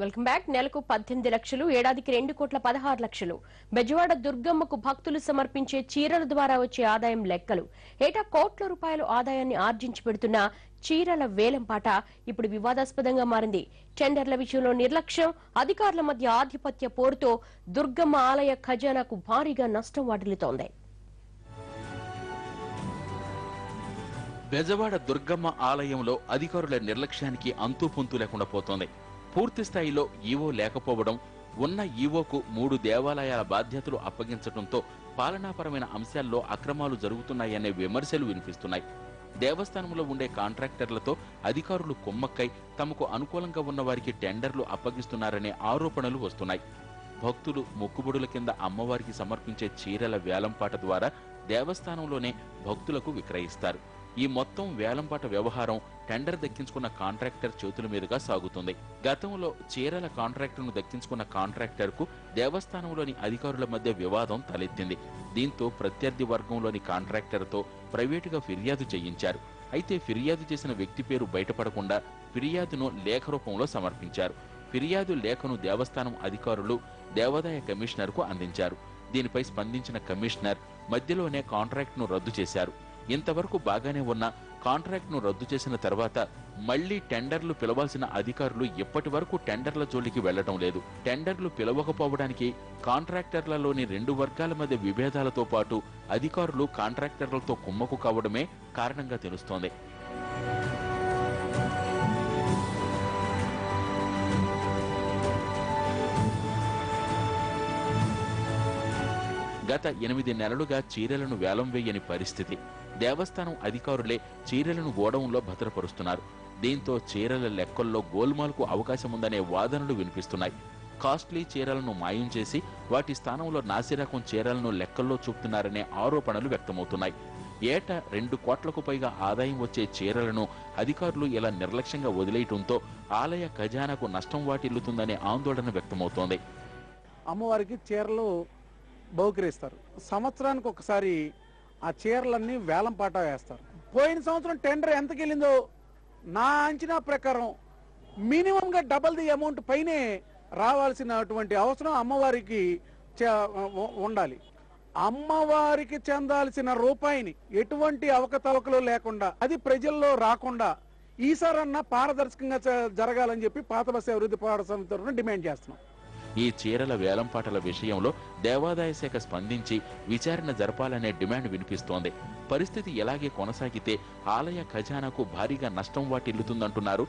Welcome back. నెలకు 18 లక్షలు, ఏడాదికి 2,16,00,000. బెజవాడ దుర్గమ్మకు భక్తులు సమర్పించే చీరల ద్వారా వచ్చే ఆదాయం లెక్కలు. ఏటా కోట్ల రూపాయల ఆదాయాన్ని ఆర్జించి పెడుతున్న చీరల వేలంపాట ఇప్పుడు వివాదాస్పదంగా మారింది. టెండర్ల విషయంలో నిర్లక్ష్యం, అధికారుల మధ్య ఆధిపత్య పోరుతో దుర్గమ్మ ఆలయ ఖజానాకు భారీగా నష్టం వాటిల్లుతోంది. బెజవాడ దుర్గమ్మ ఆలయంలో అధికారుల నిర్లక్ష్యానికి అంతు పొంతు లేకుండా పోతోంది. పూర్తి స్థాయిలో ఈవో లేకపోవడం, ఉన్న ఈవోకు 3 దేవాలయాల బాధ్యతలు అప్పగించడంతో పాలనాపరమైన అంశాల్లో అక్రమాలు జరుగుతున్నాయనే విమర్శలు వినిపిస్తున్నాయి. దేవస్థానంలో ఉండే కాంట్రాక్టర్లతో అధికారులు కుమ్మక్కై తమకు అనుకూలంగా ఉన్న వారికి టెండర్లు అప్పగిస్తున్నారనే ఆరోపణలు వస్తున్నాయి. భక్తులు మొక్కుబడుల కింద అమ్మవారికి సమర్పించే చీరల వేలంపాట ద్వారా దేవస్థానంలోనే భక్తులకు విక్రయిస్తారు. ఈ మొత్తం వేలంపాట వ్యవహారం టెండర్ దక్కించుకున్న కాంట్రాక్టర్ చేతుల మీదుగా సాగుతుంది. గతంలో చీరల కాంట్రాక్టును దక్కించుకున్న కాంట్రాక్టర్కు దేవస్థానంలోని అధికారుల మధ్య వివాదం తలెత్తింది. దీంతో ప్రత్యర్థి వర్గంలోని కాంట్రాక్టర్తో ప్రైవేటుగా ఫిర్యాదు చేయించారు. అయితే ఫిర్యాదు చేసిన వ్యక్తి పేరు బయటపడకుండా ఫిర్యాదును లేఖ రూపంలో సమర్పించారు. ఫిర్యాదు లేఖను దేవస్థానం అధికారులు దేవాదాయ కమిషనర్కు అందించారు. దీనిపై స్పందించిన కమిషనర్ మధ్యలోనే కాంట్రాక్ట్ను రద్దు చేశారు. ఇంతవరకు బాగానే ఉన్న కాంట్రాక్ట్ను రద్దు చేసిన తర్వాత మళ్లీ టెండర్లు పిలవాల్సిన అధికారులు ఇప్పటి వరకు టెండర్ల జోలికి వెళ్లడం లేదు. టెండర్లు పిలవకపోవడానికి కాంట్రాక్టర్లలోని 2 వర్గాల మధ్య విభేదాలతో పాటు అధికారులు కాంట్రాక్టర్లతో కుమ్మకు కావడమే కారణంగా తెలుస్తోంది. గత 8 నెలలుగా చీరలను వేలం వేయని పరిస్థితి. దేవస్థానం అధికారులే చీరలను గోడౌన్లో భద్రపరుస్తున్నారు. దీంతో చీరల లెక్కల్లో గోల్మాల్కు అవకాశముందనే వాదనలు వినిపిస్తున్నాయి. కాస్ట్లీ చీరలను మాయం చేసి వాటి స్థానంలో నాసిరకం చీరలను లెక్కల్లో చూపుతున్నారనే ఆరోపణలు వ్యక్తమవుతున్నాయి. ఏటా 2 కోట్లకు పైగా ఆదాయం వచ్చే చీరలను అధికారులు ఇలా నిర్లక్ష్యంగా వదిలేయటంతో ఆలయ ఖజానాకు నష్టం వాటిల్లుతుందనే ఆందోళన వ్యక్తమవుతోంది. అమ్మవారికి చీరలు బహుకరిస్తారు. సంవత్సరానికి ఒకసారి ఆ చీరలన్నీ వేలంపాట వేస్తారు. పోయిన సంవత్సరం టెండర్ ఎంతకి వెళ్ళిందో నా అంచనా ప్రకారం మినిమంగా డబల్ ది అమౌంట్ పైనే రావాల్సినటువంటి అవసరం అమ్మవారికి ఉండాలి. అమ్మవారికి చెందాల్సిన రూపాయిని ఎటువంటి అవకతవకలు లేకుండా, అది ప్రజల్లో రాకుండా ఈసారన్నా పారదర్శకంగా జరగాలని చెప్పి పాత బస్సు అభివృద్ధి పోరాట సమితి తరఫున డిమాండ్ చేస్తున్నాం. ఈ చీరల వేలంపాటల విషయంలో దేవాదాయ శాఖ స్పందించి విచారణ జరపాలనే డిమాండ్ వినిపిస్తోంది. పరిస్థితి ఇలాగే కొనసాగితే ఆలయ ఖజానాకు భారీగా నష్టం వాటిల్లుతుందంటున్నారు